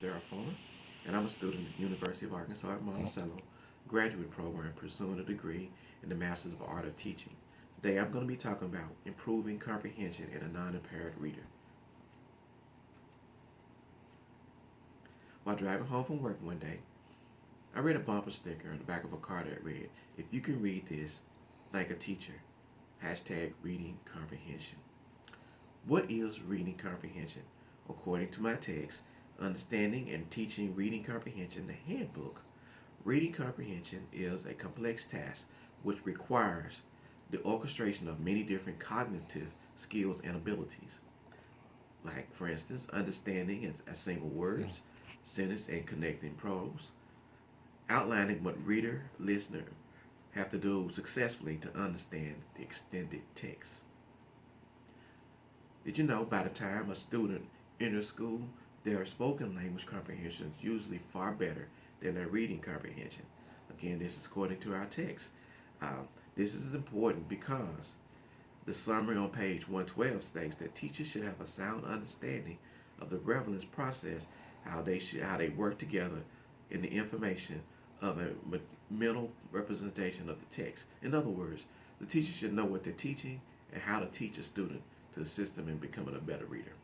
Sarah Fuller, and I'm a student at the University of Arkansas at Monticello graduate program pursuing a degree in the Masters of Art of Teaching. Today I'm going to be talking about improving comprehension in a non-impaired reader. While driving home from work one day, I read a bumper sticker on the back of a car that read, "If you can read this, thank a teacher. Hashtag reading comprehension." What is reading comprehension? According to my text, Understanding and Teaching Reading Comprehension, the handbook, reading comprehension is a complex task which requires the orchestration of many different cognitive skills and abilities. Like, for instance, understanding a single words, sentence, and connecting prose, outlining what reader, listener have to do successfully to understand the extended text. Did you know by the time a student enters school, their spoken language comprehension is usually far better than their reading comprehension? Again, this is according to our text. Uh, this is important because the summary on page 112 states that teachers should have a sound understanding of the relevance process, how they work together in the information of a mental representation of the text. In other words, the teacher should know what they're teaching and how to teach a student to assist them in becoming a better reader.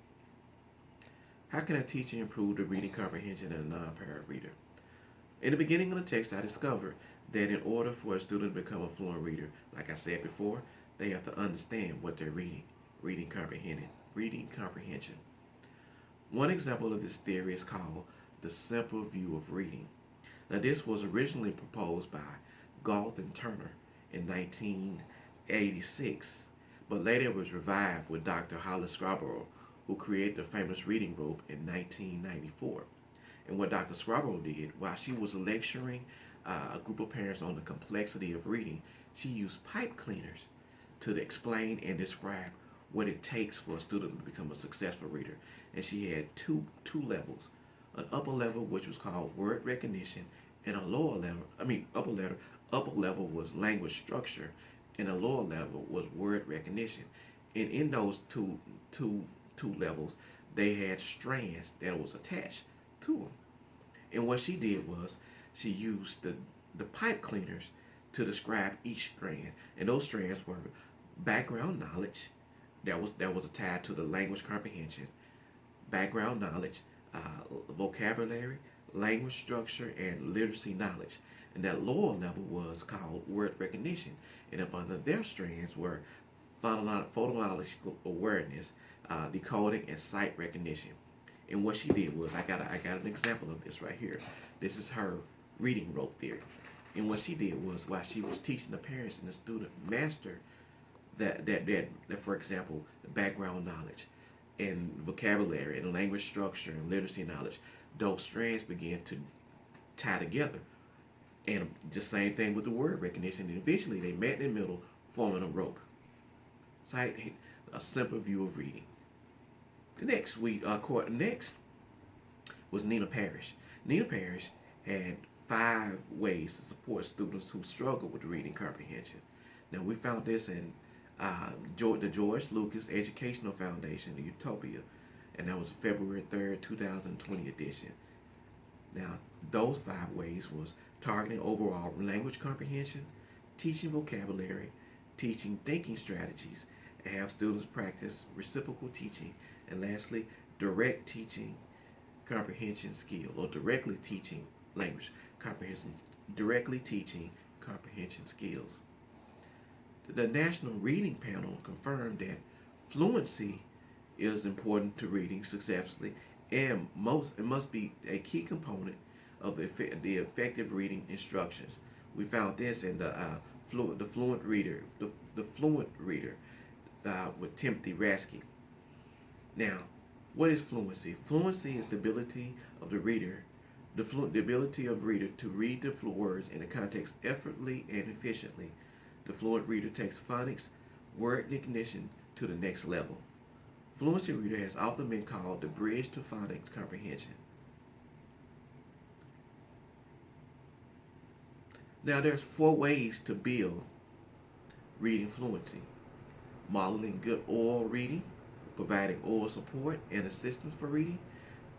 How can a teacher improve the reading comprehension in a non-impaired reader? In the beginning of the text, I discovered that in order for a student to become a fluent reader, like I said before, they have to understand what they're reading. Reading comprehension. One example of this theory is called the simple view of reading. Now, this was originally proposed by Galt and Turner in 1986, but later was revived with Dr. Hollis Scarborough, who created the famous reading group in 1994. And what Dr. Scarborough did, while she was lecturing a group of parents on the complexity of reading, she used pipe cleaners to explain and describe what it takes for a student to become a successful reader. And she had two levels, an upper level which was called word recognition, and a lower level. Upper level was language structure, and a lower level was word recognition. And in those two levels, they had strands that was attached to them. And what she did was she used the pipe cleaners to describe each strand, and those strands were background knowledge that was tied to the language comprehension, background knowledge, vocabulary, language structure, and literacy knowledge. And that lower level was called word recognition. And up under their strands were phonological awareness, decoding, and sight recognition. And what she did was, I got an example of this right here. This is her reading rope theory. And what she did was, while she was teaching the parents and the student master that for example, the background knowledge and vocabulary and language structure and literacy knowledge, those strands began to tie together. And the same thing with the word recognition. And eventually they met in the middle, forming a rope. So a simple view of reading. The next was Nina Parrish. Nina Parrish had 5 ways to support students who struggle with reading comprehension. Now, we found this in the George Lucas Educational Foundation, the Utopia, and that was February 3rd, 2020 edition. Now, those 5 ways was targeting overall language comprehension, teaching vocabulary, teaching thinking strategies, and have students practice reciprocal teaching, and lastly, direct teaching comprehension skill, or directly teaching language comprehension, directly teaching comprehension skills. The National Reading Panel confirmed that fluency is important to reading successfully, and it must be a key component of the effective reading instructions. We found this in the fluent reader with Timothy Rasky. Now, what is fluency? Fluency is the ability of the reader, the ability of reader to read the words in the context effortlessly and efficiently. The fluent reader takes phonics word recognition to the next level. Fluency reader has often been called the bridge to phonics comprehension. Now, there's 4 ways to build reading fluency: modeling good oral reading, providing oral support and assistance for reading,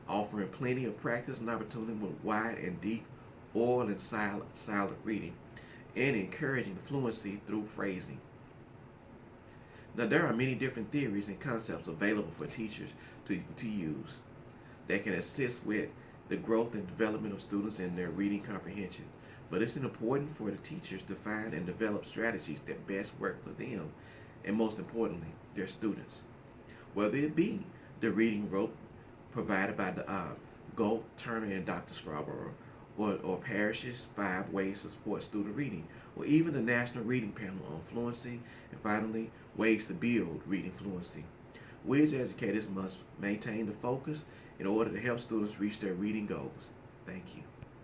offering plenty of practice and opportunity with wide and deep oral and silent reading, and encouraging fluency through phrasing. Now, there are many different theories and concepts available for teachers to use that can assist with the growth and development of students in their reading comprehension. But it's important for the teachers to find and develop strategies that best work for them and, most importantly, their students. Whether it be the reading rope provided by the Gold, Turner, and Dr. Scarborough, or Parrish's 5 Ways to Support Student Reading, or even the National Reading Panel on Fluency, and finally, Ways to Build Reading Fluency. We as educators must maintain the focus in order to help students reach their reading goals. Thank you.